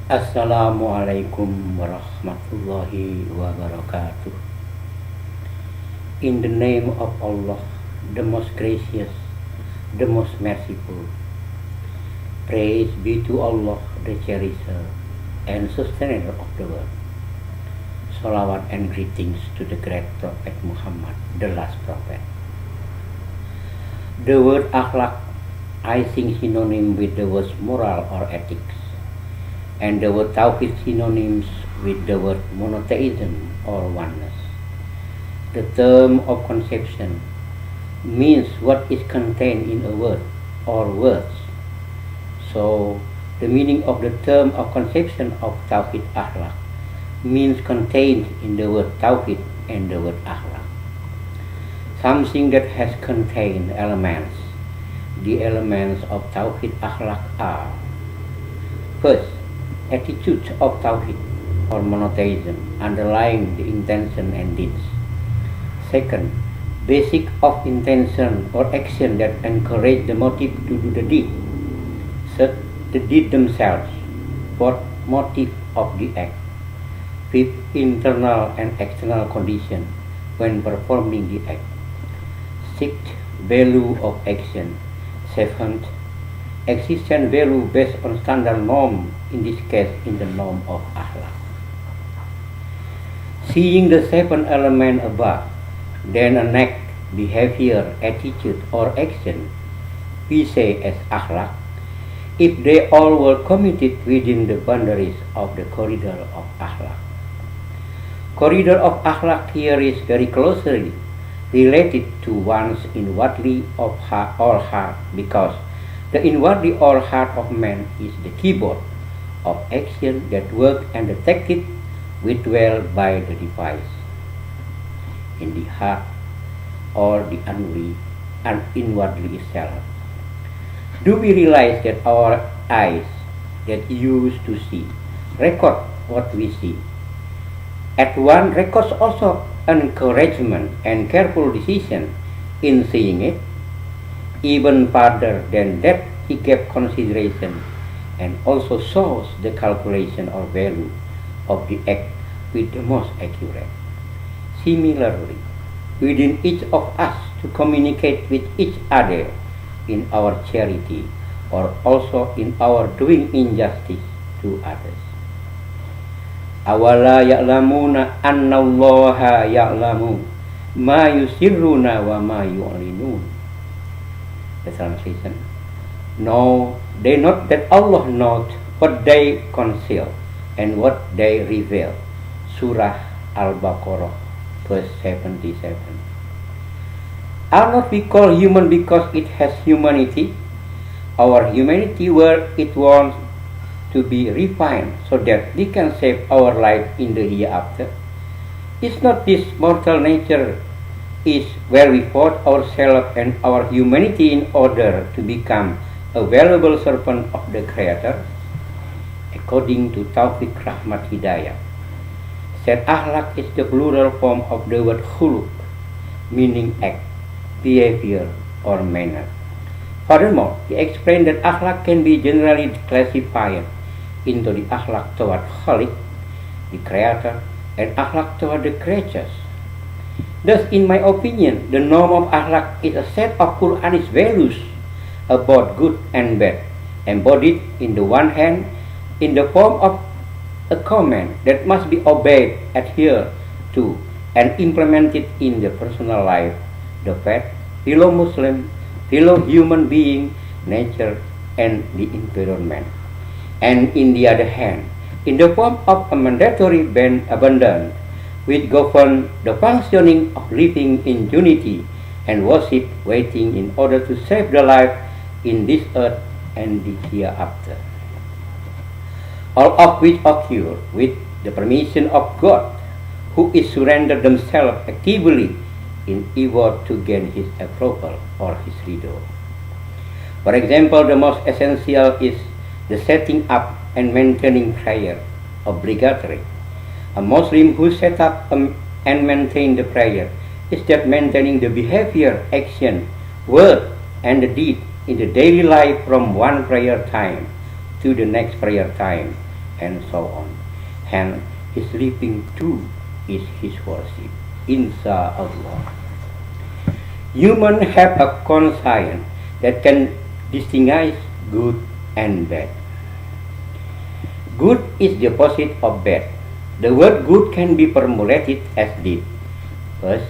Assalamualaikum warahmatullahi wabarakatuh. In the name of Allah, the most gracious, the most merciful. Praise be to Allah, the cherisher and sustainer of the world. Salawat and greetings to the great Prophet Muhammad, the last prophet. The word akhlak, I think, synonym with the words moral or ethics, and the word tawhid synonyms with the word monotheism or oneness. The term of conception means what is contained in a word or words. So the meaning of the term of conception of tawhid akhlak means contained in the word tawhid and the word akhlak. Something that has contained elements. The elements of tawhid akhlak are: first, attitude of tawhid or monotheism underlying the intention and deeds. Second, basic of intention or action that encourage the motive to do the deed. Third, the deed themselves, both motive of the act. Fifth, internal and external condition when performing the act. Sixth, value of action. Seventh, existence value based on standard norm, in this case in the norm of akhlak. Seeing the seven elements above, then an act, behavior, attitude or action we say as akhlak, if they all were committed within the boundaries of the corridor of akhlak. Corridor of akhlak here is very closely related to one's inwardly of heart or heart, because the inwardly or heart of man is the keyboard of action that work and detected with well by the device. In the heart or the inwardly itself, do we realize that our eyes that used to see record what we see? At one records also encouragement and careful decision in seeing it. Even further than that, he gave consideration and also shows the calculation or value of the act with the most accurate. Similarly, within each of us to communicate with each other in our charity or also in our doing injustice to others. Awala ya'lamuna anna Allaha ya'lamu ma yusirruna wa ma yu'linun. The translation: no, they know that Allah knows what they conceal and what they reveal. Surah Al-Baqarah, verse 77. Are not we called human because it has humanity? Our humanity where it wants to be refined so that we can save our life in the hereafter. Is not this mortal nature is where we fought ourselves and our humanity in order to become a valuable servant of the Creator? According to Taufiq Rahmat Hidayah, said akhlak is the plural form of the word khuluq, meaning act, behavior or manner. Furthermore, he explained that akhlak can be generally classified into the akhlak toward Khaliq, the Creator, and akhlak toward the creatures. Thus, in my opinion, the norm of akhlak is a set of Quranic values about good and bad, embodied in the one hand in the form of a command that must be obeyed, adhered to, and implemented in the personal life, the faith, fellow Muslim, fellow human being, nature, and the environment. And in the other hand, in the form of a mandatory abandon, which govern the functioning of living in unity and worship waiting in order to save the life in this earth and the hereafter. All of which occur with the permission of God, who is surrendered themselves actively in effort to gain His approval or His ridho. For example, the most essential is the setting up and maintaining prayer, obligatory. A Muslim who set up and maintain the prayer is that maintaining the behavior, action, word, and the deed in the daily life from one prayer time to the next prayer time and so on. Hence, his living too is his worship. Insha'Allah. Humans have a conscience that can distinguish good and bad. Good is the opposite of bad. The word good can be formulated as this. First,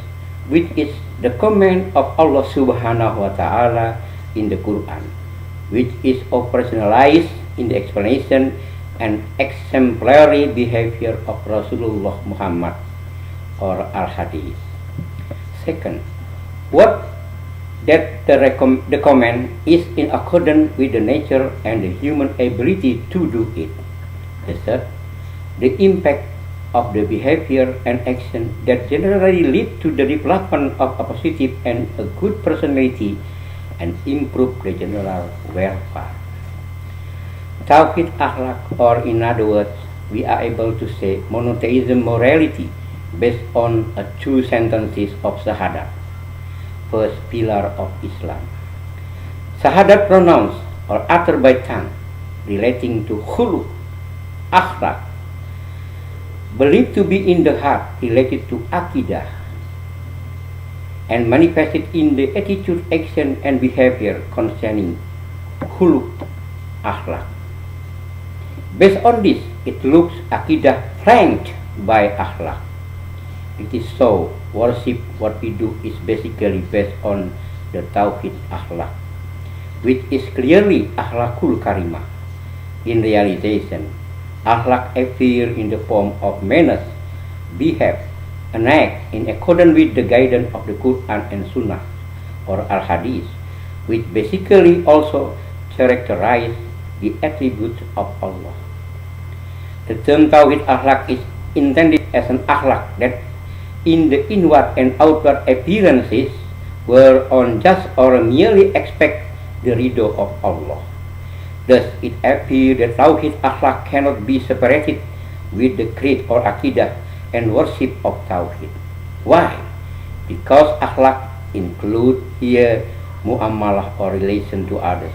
which is the command of Allah subhanahu wa ta'ala in the Quran, which is operationalized in the explanation and exemplary behavior of Rasulullah Muhammad or al-Hadith. Second, what that the command is in accordance with the nature and the human ability to do it. The third, the impact of the behavior and action that generally lead to the development of a positive and a good personality and improve the general welfare. Tauhid akhlak, or in other words, we are able to say monotheism morality based on two sentences of Shahadat, first pillar of Islam. Shahadat pronounced or uttered by tongue relating to khuluq, akhlak, believed to be in the heart related to akidah, and manifested in the attitude, action, and behavior concerning khuluq, akhlak. Based on this, it looks akidah flanked by akhlak. It is so, worship, what we do, is basically based on the Tauhid akhlak, which is clearly akhlakul karimah. In realization, akhlak appear in the form of manners, behave, and act in accordance with the guidance of the Quran and Sunnah or al-Hadith, which basically also characterize the attributes of Allah. The term Tauhid akhlak is intended as an akhlak that in the inward and outward appearances were unjust or merely expect the ridho of Allah. Thus, it appears that Tauhid akhlak cannot be separated with the creed or akidah and worship of Tauhid. Why? Because akhlak include here muamalah or relation to others.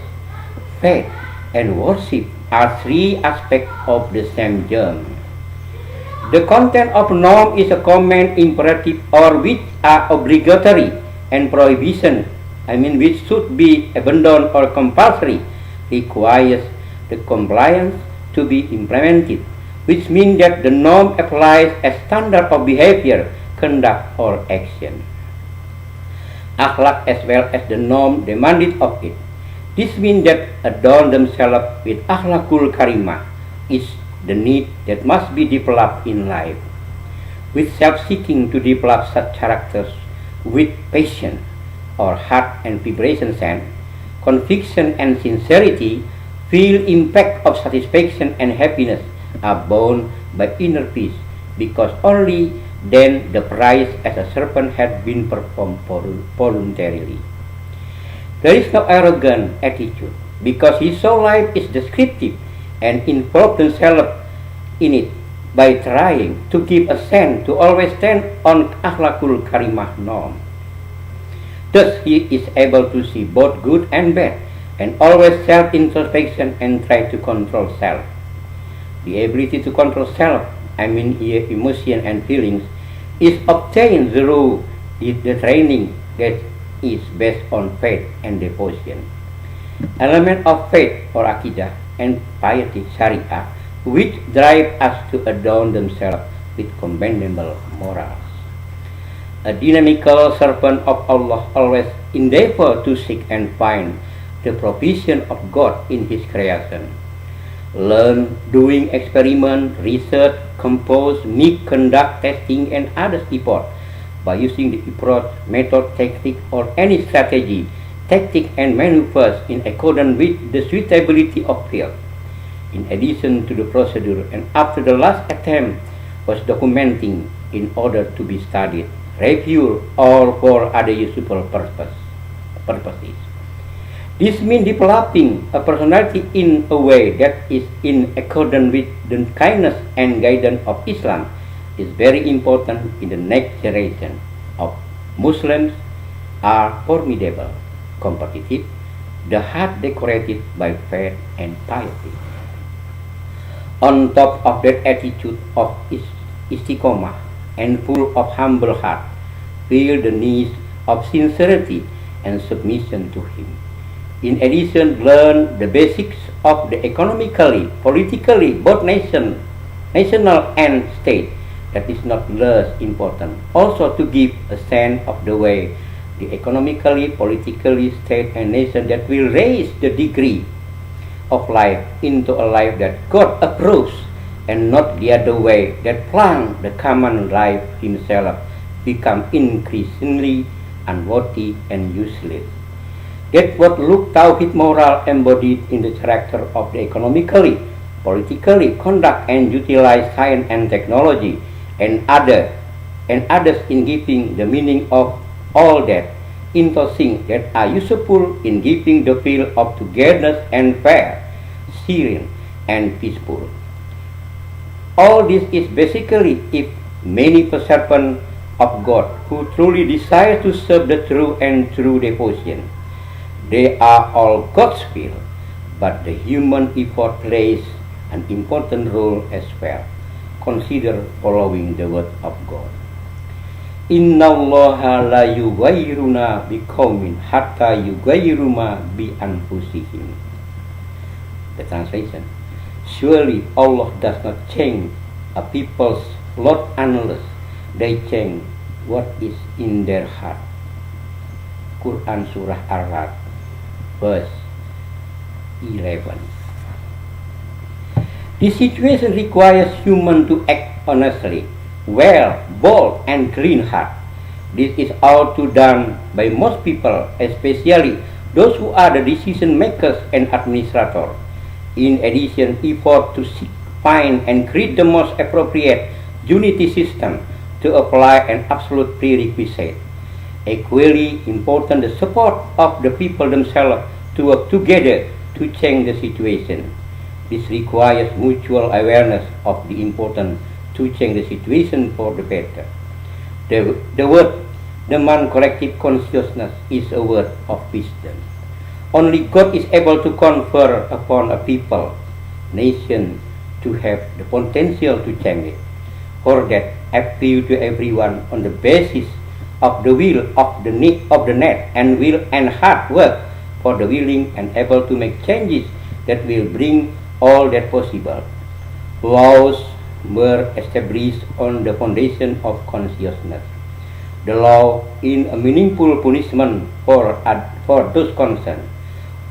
Faith and worship are three aspects of the same germ. The content of norm is a command, imperative, or which are obligatory, and prohibition, which should be abandoned or compulsory, requires the compliance to be implemented, which means that the norm applies as standard of behavior, conduct, or action. Akhlak as well as the norm demanded of it. This means that adorn themselves with akhlakul karimah is the need that must be developed in life. With self-seeking to develop such characters with passion or heart and vibration sense, conviction and sincerity, feel impact of satisfaction and happiness are born by inner peace, because only then the price as a servant has been performed voluntarily. There is no arrogant attitude, because his whole life is descriptive and involves himself in it by trying to give a sense to always stand on akhlakul karimah norm. Thus he is able to see both good and bad, and always self-introspection and try to control self. The ability to control self, here emotion and feelings, is obtained through the training that is based on faith and devotion. Element of faith or akidah and piety syariah, which drive us to adorn themselves with commendable morals. A dynamical servant of Allah always endeavor to seek and find the provision of God in His creation. Learn doing experiment, research, compose, make, conduct, testing, and other effort by using the approach, method, technique, or any strategy, tactic, and maneuvers in accordance with the suitability of field. In addition to the procedure, and after the last attempt was documenting in order to be studied, reviewed, or for other useful purposes. This means developing a personality in a way that is in accordance with the kindness and guidance of Islam is very important in the next generation of Muslims are formidable, competitive, the heart decorated by faith and piety. On top of that attitude of istiqomah and full of humble heart, feel the needs of sincerity and submission to Him. In addition, learn the basics of the economically, politically, both national and state. That is not less important. Also to give a sense of the way the economically, politically, state and nation that will raise the degree of life into a life that God approves, and not the other way that plunge the common life himself become increasingly unworthy and useless. That's what Luke Tauhid moral embodied in the character of the economically, politically conduct and utilize science and technology and others in giving the meaning of all that into things that are useful in giving the feel of togetherness and fair, serene and peaceful. All this is basically if many servants of God who truly desire to serve the true and true devotion. They are all God's will, but the human effort plays an important role as well. Consider following the word of God. Inna allaha la yughayyiruna biqaumin hatta yughayyiru ma bi anfusihim. The translation: surely Allah does not change a people's lot unless they change what is in their heart. Quran Surah Ar-Ra'd verse 11. This situation requires humans to act honestly, well, bold and clean heart. This is all too done by most people, especially those who are the decision makers and administrators. In addition, effort to seek, find and create the most appropriate unity system to apply an absolute prerequisite. Equally important, the support of the people themselves to work together to change the situation. This requires mutual awareness of the importance to change the situation for the better. The word demand collective consciousness is a word of wisdom. Only God is able to confer upon a people, nation, to have the potential to change it. For that, appeal to everyone on the basis of the will of the need of the net and will and hard work for the willing and able to make changes that will bring all that possible. Laws were established on the foundation of consciousness. The law in a meaningful punishment for those concerned.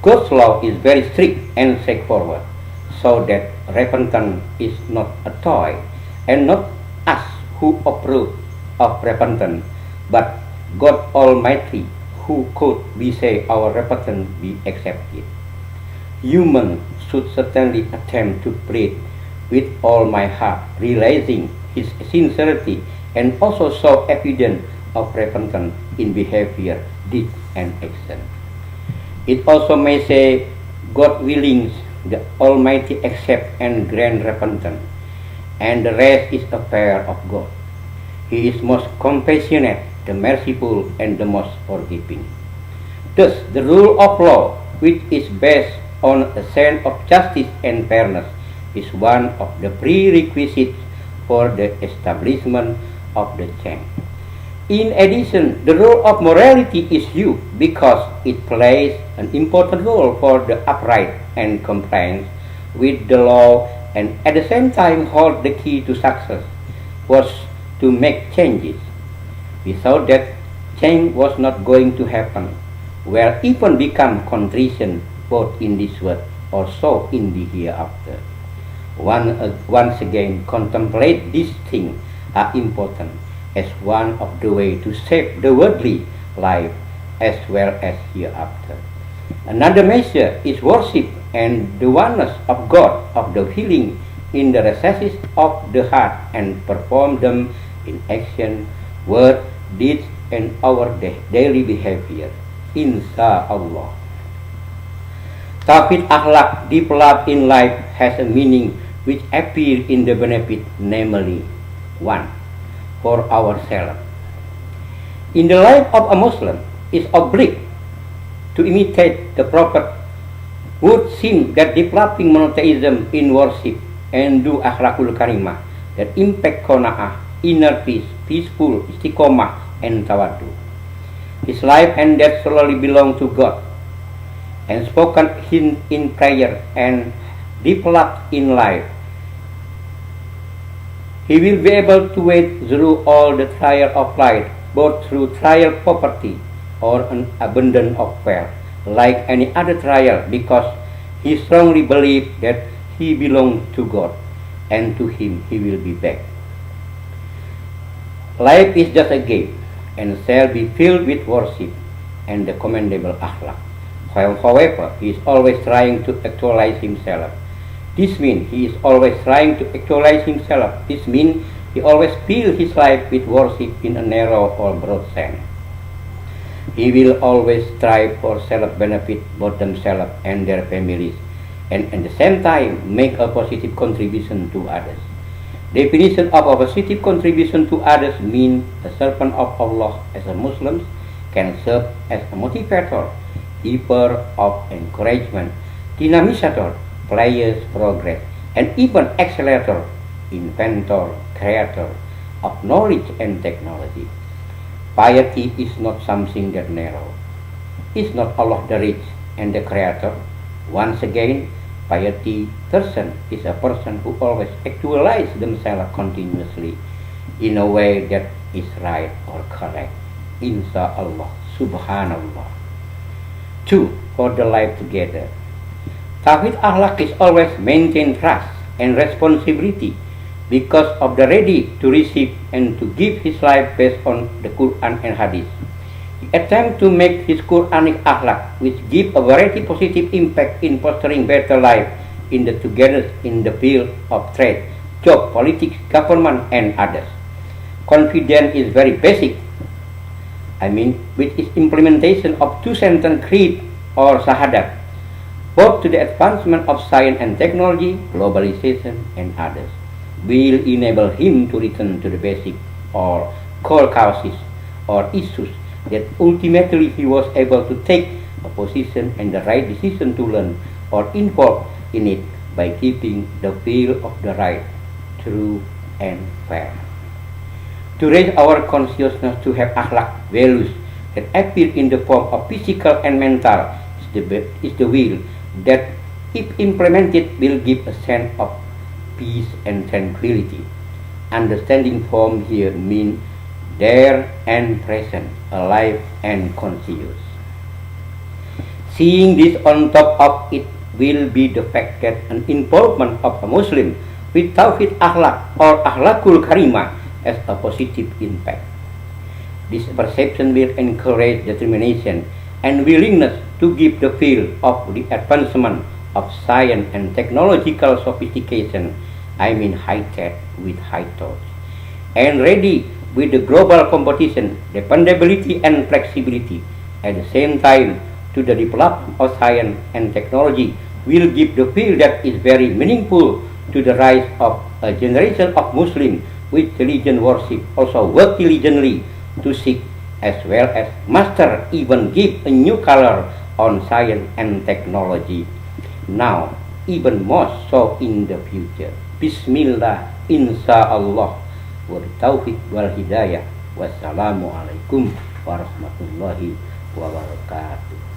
God's law is very strict and straightforward, so that repentance is not a toy, and not us who approve of repentance, but God Almighty who could we say our repentance be accepted. Humans should certainly attempt to pray with all my heart, realizing his sincerity and also show evidence of repentance in behavior, deed and action. It also may say, God willing, the Almighty accept and grant repentance, and the rest is affair of God. He is most compassionate, the merciful and the most forgiving. Thus, the rule of law, which is based on a sense of justice and fairness, is one of the prerequisites for the establishment of the change. In addition, the role of morality is huge because it plays an important role for the upright and compliance with the law, and at the same time hold the key to success was to make changes. Without that, change was not going to happen, will even become contrition both in this world or so in the hereafter. Once again, contemplate these things are important as one of the way to save the worldly life as well as hereafter. Another measure is worship and the oneness of God of the healing in the recesses of the heart and perform them in action, word, deeds and our daily behavior. Insyaallah. Tauhid akhlak developed in life has a meaning which appears in the benefit, namely 1. For ourselves. In the life of a Muslim, is obliged to imitate the Prophet would seem that developing monotheism in worship and do akhlakul karimah that impact qanaah, inner peace, peaceful, istiqomah, and tawaddu. His life and death solely belong to God, and spoken in prayer and developed in life. He will be able to wade through all the trial of life, both through trial poverty or an abundance of wealth, like any other trial, because he strongly believes that he belongs to God, and to him he will be back. Life is just a game, and shall be filled with worship and the commendable akhlaq. However, he is always trying to actualize himself. This means he is always trying to actualize himself. This means he always fills his life with worship in a narrow or broad sense. He will always strive for self-benefit, both themselves and their families, and at the same time make a positive contribution to others. Definition of a positive contribution to others means a servant of Allah as a Muslim can serve as a motivator, giver of encouragement, dynamizer, players progress, and even accelerator, inventor, creator of knowledge and technology. Piety is not something that narrow. It's not Allah the rich and the creator. Once again, piety person is a person who always actualizes themselves continuously in a way that is right or correct. Insha'Allah, Subhanallah. 2. For the life together. Tawhid akhlak is always maintain trust and responsibility because of the ready to receive and to give his life based on the Quran and Hadith. He attempts to make his Quranic akhlak, which give a very positive impact in fostering better life in the together in the field of trade, job, politics, government, and others. Confidence is very basic. With its implementation of two-sentence creed or shahadat, both to the advancement of science and technology, globalization, and others, will enable him to return to the basic or core causes or issues that ultimately he was able to take a position and the right decision to learn or involve in it by keeping the feel of the right, true, and fair. To raise our consciousness to have akhlak values that appear in the form of physical and mental is the will that, if implemented, will give a sense of peace and tranquility. Understanding form here means there and present, alive and conscious. Seeing this on top of it will be the fact that an involvement of a Muslim with Tawhid akhlak or akhlakul karimah as a positive impact. This perception will encourage determination and willingness to give the field of the advancement of science and technological sophistication, high tech with high touch, and ready with the global competition, dependability and flexibility. At the same time, to the development of science and technology will give the field that is very meaningful to the rise of a generation of Muslims with religion worship, also work diligently to seek as well as master, even give a new color on science and technology. Now, even more so in the future. Bismillah, insha'Allah, wa taufiq wal hidayah. Wassalamualaikum warahmatullahi wabarakatuh.